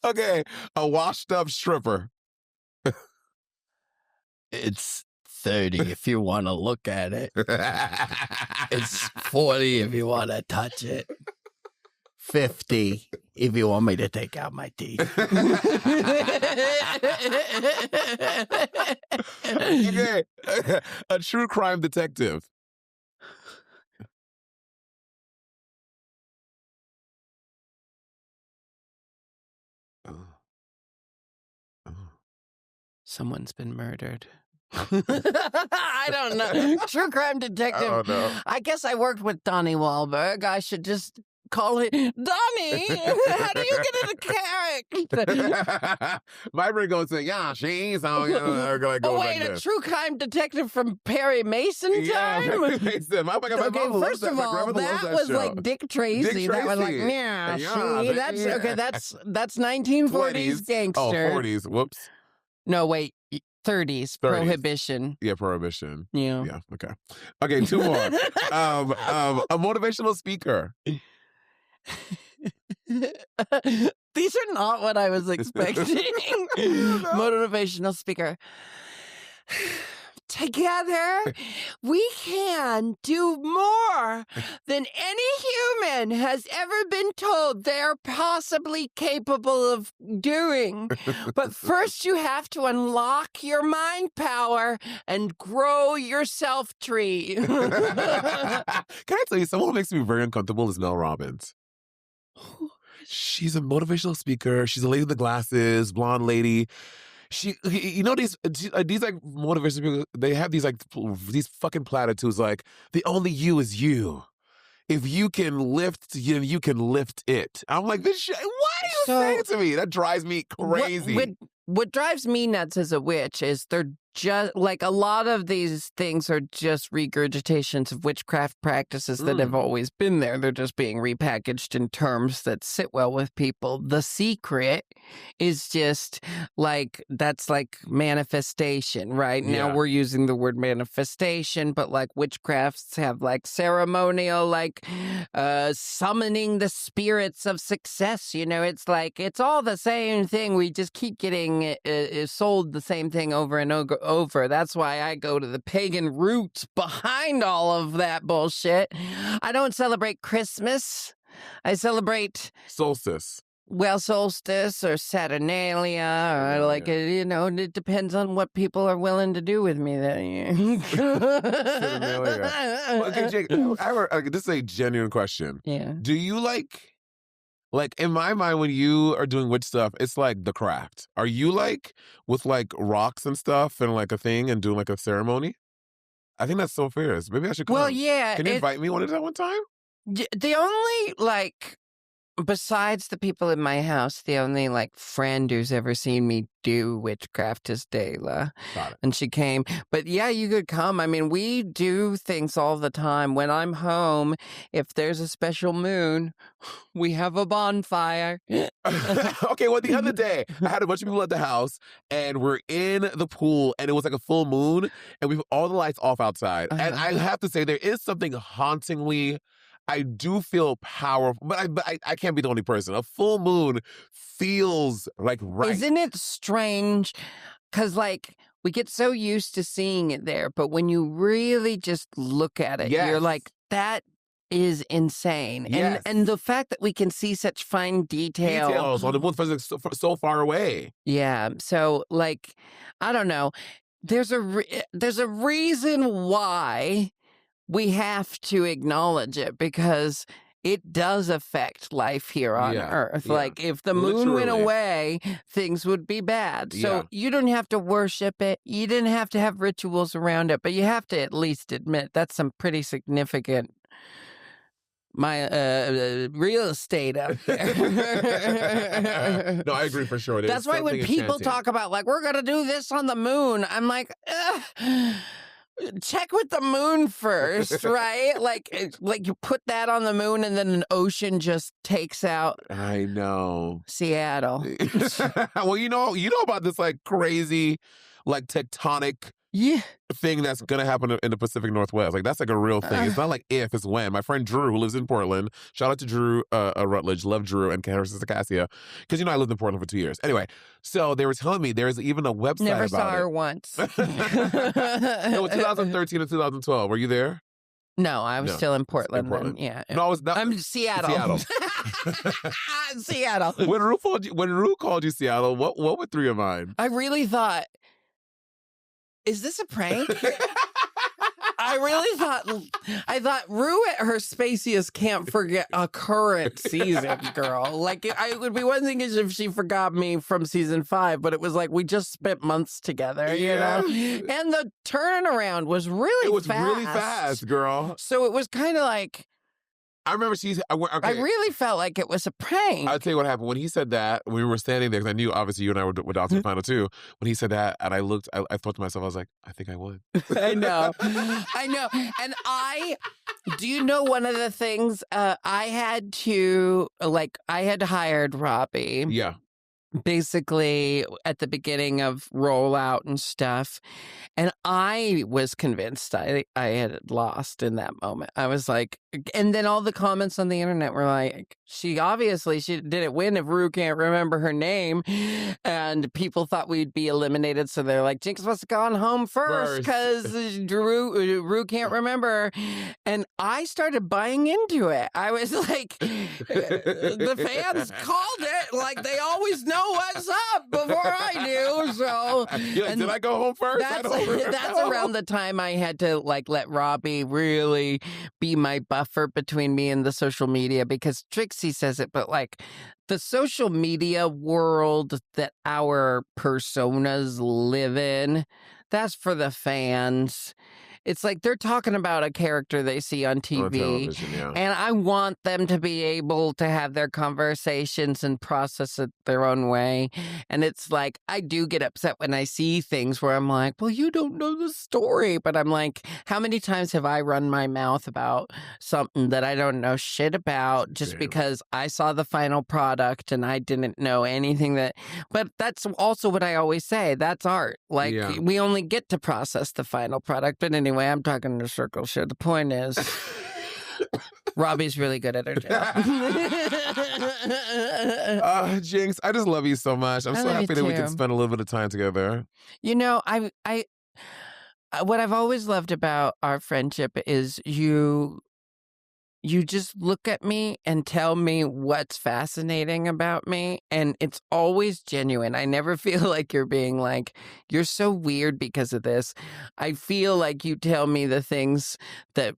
Okay, a washed up stripper. It's 30 if you want to look at it. It's 40 if you want to touch it. 50 if you want me to take out my teeth. Okay, a true crime detective. Someone's been murdered. I don't know. True crime detective. Oh, no. I guess I worked with Donnie Wahlberg. I should just call it Donnie. How do you get into character? My brain goes to she's a true crime detective from Perry Mason time. Yeah, Perry Mason. First of all, that was show. Like Dick Tracy. That was like that's 1940s gangster. Oh, 40s. Whoops. No, wait. 30s. Prohibition. Yeah, Prohibition. Yeah. Yeah. Okay. Okay. Two more. A motivational speaker. These are not what I was expecting. Motivational speaker. Together, we can do more than any human has ever been told they're possibly capable of doing. But first, you have to unlock your mind power and grow your self tree. Can I tell you, someone who makes me very uncomfortable is Mel Robbins. She's a motivational speaker. She's a lady with the glasses, blonde lady. She, you know, these like motivational people, they have these fucking platitudes like, the only you is you. If you can lift, you can lift it. I'm like, this shit, why are you saying it to me? That drives me crazy. What drives me nuts as a witch is they're just like, a lot of these things are just regurgitations of witchcraft practices that have always been there. They're just being repackaged in terms that sit well with people. The secret is just like, that's like manifestation, right? Yeah. Now we're using the word manifestation, but like witchcrafts have like ceremonial, like summoning the spirits of success. You know, it's like, it's all the same thing. We just keep getting sold the same thing over and over. That's why I go to the pagan roots behind all of that bullshit. I don't celebrate Christmas. I celebrate solstice. Well, solstice or Saturnalia, or like, you know, it depends on what people are willing to do with me that year. Saturnalia. Okay, Jake, this is a genuine question. Yeah. Do you like in my mind, when you are doing witch stuff, it's like the craft. Are you like with like rocks and stuff and like a thing and doing like a ceremony? I think that's so fierce. Maybe I should come. Well, yeah. Can you invite me one time? The only, like, besides the people in my house, the only like friend who's ever seen me do witchcraft is Dayla. Got it. And she came. But yeah, you could come. I mean, we do things all the time. When I'm home, if there's a special moon, we have a bonfire. Okay, well, the other day, I had a bunch of people at the house, and we're in the pool, and it was like a full moon, and we put all the lights off outside. And I have to say, there is something hauntingly, I do feel powerful, but I can't be the only person. A full moon feels like right. Isn't it strange? Because, like, we get so used to seeing it there, but when you really just look at it, Yes. you're like, that is insane. Yes. And the fact that we can see such fine Details on the moon for so far away. Yeah. So, like, I don't know. There's a reason why we have to acknowledge it, because it does affect life here on Earth. Yeah. Like, if the moon went Literally. away, things would be bad. So Yeah. you don't have to worship it. You didn't have to have rituals around it, but you have to at least admit that's some pretty significant real estate up there. No, I agree for sure. That's why when people talk about, like, we're going to do this on the moon, I'm like, check with the moon first, right? Like you put that on the moon and then an ocean just takes out I know. Seattle. Well, you know about this like crazy, like tectonic Yeah. thing that's gonna happen in the Pacific Northwest. Like, that's like a real thing. It's not like if, it's when. My friend Drew, who lives in Portland, shout out to Drew Rutledge, love Drew, and her sister Cassia, because I lived in Portland for 2 years. Anyway, so they were telling me there's even a website Never about saw it. her once. No, 2013 and 2012. Were you there? No, I was still in Portland. Portland. Then, yeah. No, I was not. I'm in Seattle. Seattle. When Ru called you Seattle, what were three of mine? I really thought, is this a prank? I thought Ru at her spaciest can't forget a current season, girl. Like, it would be one thing is if she forgot me from season 5, but it was like we just spent months together, you know? And the turnaround was really fast. Really fast, girl. So it was kind of like, I remember I really felt like it was a prank. I'll tell you what happened. When he said that, we were standing there, because I knew, obviously, you and I were down to the final two. When he said that, and I looked, I thought to myself, I was like, I think I won. I know. And do you know one of the things, I had hired Robbie. Yeah. Basically at the beginning of rollout and stuff. And I was convinced I had lost in that moment. I was like, and then all the comments on the internet were like, she didn't win if Ru can't remember her name. And people thought we'd be eliminated. So they're like, Jinkx must have gone home first because Ru can't remember. And I started buying into it. I was like, the fans called it. Like, they always know what's up before I do. So Did I go home first? That's around the time I had to let Robbie really be my buffer between me and the social media, because Trixie Hexy says it, but like the social media world that our personas live in, that's for the fans. It's like they're talking about a character they see on TV, television, yeah. and I want them to be able to have their conversations and process it their own way. And it's like, I do get upset when I see things where I'm like, well, you don't know the story. But I'm like, how many times have I run my mouth about something that I don't know shit about just because I saw the final product and I didn't know anything that... But that's also what I always say. That's art. Like, we only get to process the final product. But anyway, I'm talking in a circle shit. The point is, Robbie's really good at her job. Jinkx, I just love you so much. I'm so happy that we can spend a little bit of time together. You know, what I've always loved about our friendship is you just look at me and tell me what's fascinating about me, and it's always genuine. I never feel like you're being like, you're so weird because of this. I feel like you tell me the things that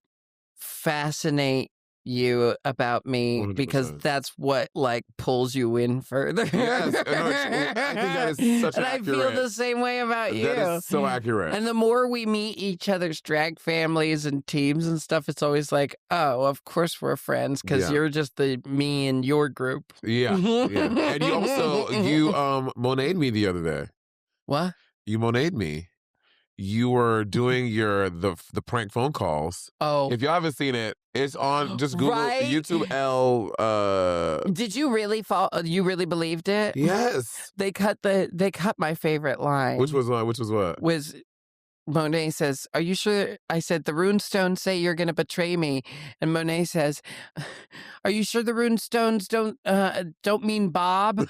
fascinate you about me 100%. Because that's what like pulls you in further. Yes, I think that is such and accurate. I feel the same way about you. That is so accurate. And the more we meet each other's drag families and teams and stuff, it's always like, oh, of course we're friends because you're just me and your group. Yeah, yeah. And you also Monét me the other day. What? You Monét me. You were doing the prank phone calls. Oh. If y'all haven't seen it, it's on just Google YouTube L. Did you really you really believed it? Yes. They cut my favorite line. Which was what? Was Monét says, "Are you sure?" I said, "The runestones say you're going to betray me," and Monét says, "Are you sure the runestones don't mean Bob?"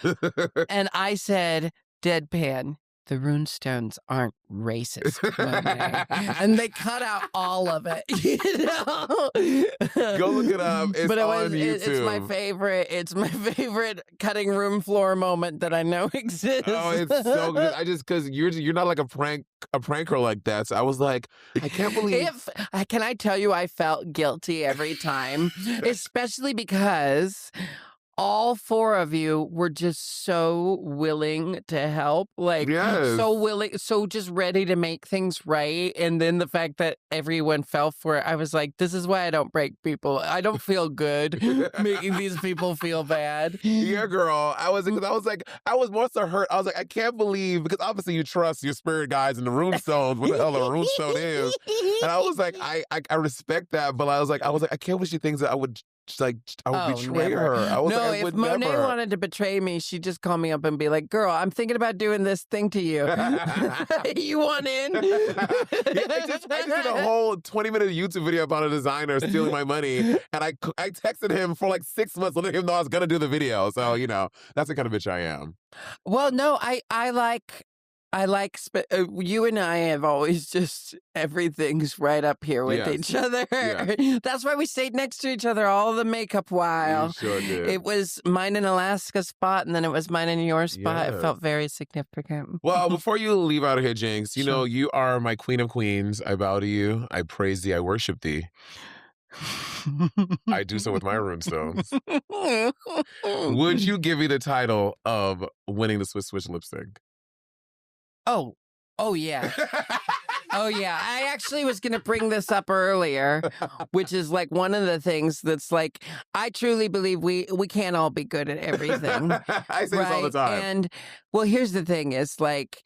And I said, deadpan, "The runestones aren't racist." And they cut out all of it. You know? Go look it up. It's on YouTube. It's my favorite. It's my favorite cutting room floor moment that I know exists. Oh, it's so good. Because you're not like a pranker like that. So I was like, I can't believe. Can I tell you, I felt guilty every time, especially because all four of you were just so willing to help, like so willing, so just ready to make things right. And then the fact that everyone fell for it, I was like, this is why I don't break people. I don't feel good making these people feel bad. Yeah, girl. I was more so hurt. I was like, I can't believe, because obviously you trust your spirit guides in the runestones, what the hell a runestone is. And I was like, I respect that, but I was like, I can't believe she thinks that I would betray her. I was like, I would Monét never. wanted to betray me, she'd just call me up and be like, "Girl, I'm thinking about doing this thing to you. You want in?" I just did a whole 20-minute YouTube video about a designer stealing my money, and I texted him for like 6 months, letting him know I was gonna do the video. So that's the kind of bitch I am. Well, no, I like you and I have always just, everything's right up here with each other. Yeah. That's why we stayed next to each other all the makeup while. You sure did. It was mine in Alaska's spot, and then it was mine in your spot. Yes. It felt very significant. Well, before you leave out of here, Jinkx, you know, you are my queen of queens. I bow to you. I praise thee. I worship thee. I do so with my runestones. Would you give me the title of winning the Swish Swish lip sync? Oh yeah. Oh yeah. I actually was going to bring this up earlier, which is like one of the things that's like, I truly believe we can't all be good at everything. I say this all the time. And well, here's the thing is like,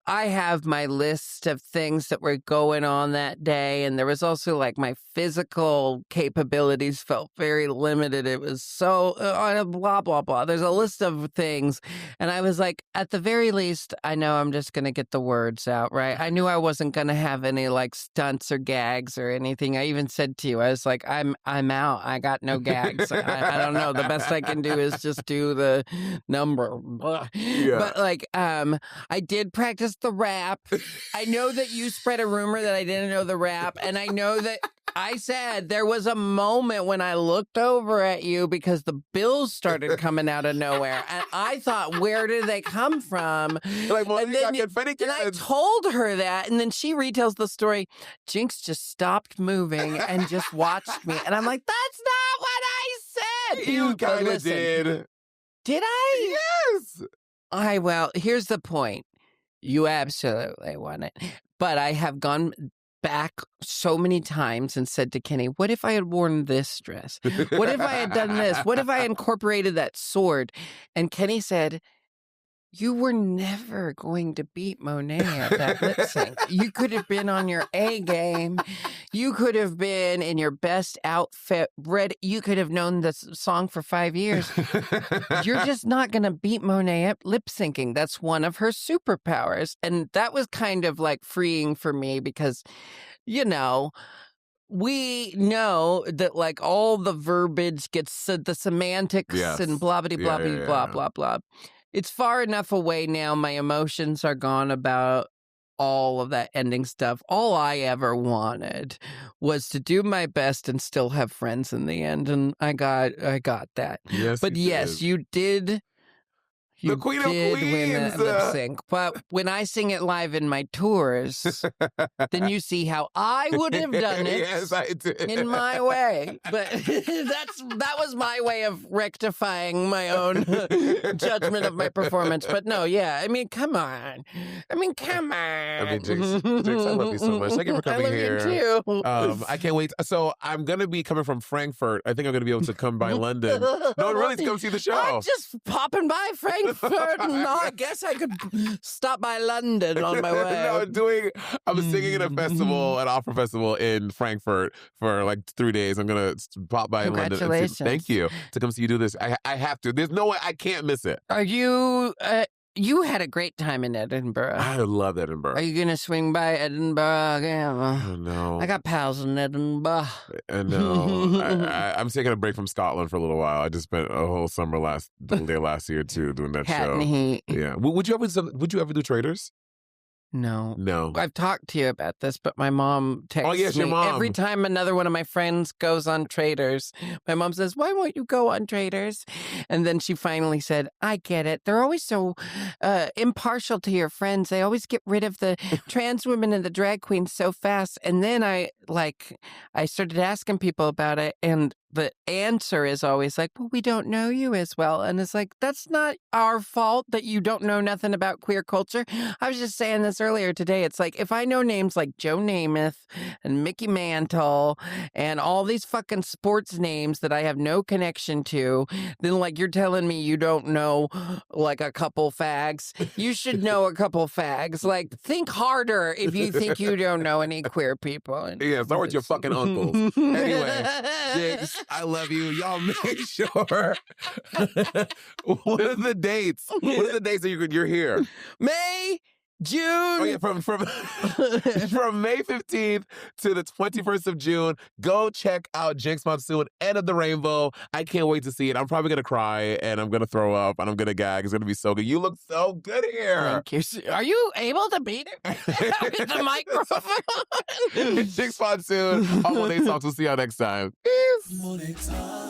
I have my list of things that were going on that day, and there was also like my physical capabilities felt very limited. It was so blah, blah, blah. There's a list of things, and I was like, at the very least, I know I'm just going to get the words out, right? I knew I wasn't going to have any like stunts or gags or anything. I even said to you, I was like, I'm out. I got no gags. I don't know. The best I can do is just do the number. Yeah. But like, I did practice the rap. I know that you spread a rumor that I didn't know the rap, and I know that I said there was a moment when I looked over at you because the bills started coming out of nowhere, and I thought, where did they come from? Like, well, and then I told her that, and then she retells the story. Jinkx just stopped moving and just watched me, and I'm like, that's not what I said. You But kind of listen, did. Did I? Yes. Well, here's the point. You absolutely won it. But I have gone back so many times and said to Kenny, what if I had worn this dress? What if I had done this? What if I incorporated that sword? And Kenny said, you were never going to beat Monét at that lip sync. You could have been on your A game. You could have been in your best outfit, ready. You could have known this song for 5 years. You're just not going to beat Monét at lip syncing. That's one of her superpowers. And that was kind of like freeing for me because, you know, we know that like all the verbiage gets the semantics and blah, blah, blah, blah, blah, blah. It's far enough away now. My emotions are gone about all of that ending stuff. All I ever wanted was to do my best and still have friends in the end. And I got that. Yes, but yes, you did. The Queen of Queens win that lip Queens. sync. But when I sing it live in my tours, then you see how I would have done it Yes, I did. in my way. But that was my way of rectifying my own judgment of my performance. But no, yeah, I mean, come on. I mean, Jinkx, I love you so much. Thank you for coming here. I love you too. I can't wait. So I'm going to be coming from Frankfurt. I think I'm going to be able to come by London. No, really, to come see the show. I'm just popping by Frankfurt. No, I guess I could stop by London on my way. I'm singing at a festival, an opera festival in Frankfurt for like 3 days. I'm going to pop by in London. Congratulations. Thank you to come see you do this. I have to. There's no way I can't miss it. Are you... you had a great time in Edinburgh. I love Edinburgh. Are you going to swing by Edinburgh again? Oh, no. I got pals in Edinburgh. I know. I'm taking a break from Scotland for a little while. I just spent a whole summer last year too doing that Cat show. and heat. Yeah. Would you ever do Traders? No. No. I've talked to you about this, but my mom texts your me mom. every time another one of my friends goes on Traders. My mom says, why won't you go on Traders? And then she finally said, I get it. They're always so impartial to your friends. They always get rid of the trans women and the drag queens so fast. And then I started asking people about it, and the answer is always like, well, we don't know you as well. And it's like, that's not our fault that you don't know nothing about queer culture. I was just saying this earlier today. It's like, if I know names like Joe Namath and Mickey Mantle and all these fucking sports names that I have no connection to, then like you're telling me you don't know like a couple fags. You should know a couple fags. Like, think harder if you think you don't know any queer people. Yeah, start with your fucking uncles. Anyway, Jinkx, I love you. Y'all make sure. What are the dates? What are the dates that you're here? May, June. Oh yeah, from May 15th to the 21st of June. Go check out Jinkx Monsoon, End of the Rainbow. I can't wait to see it. I'm probably gonna cry and I'm gonna throw up and I'm gonna gag. It's gonna be so good. You look so good here. Thank you. Are you able to beat it with the microphone? Jinkx Monsoon on Monét Talks. We'll see y'all next time. Peace. Monét Talks.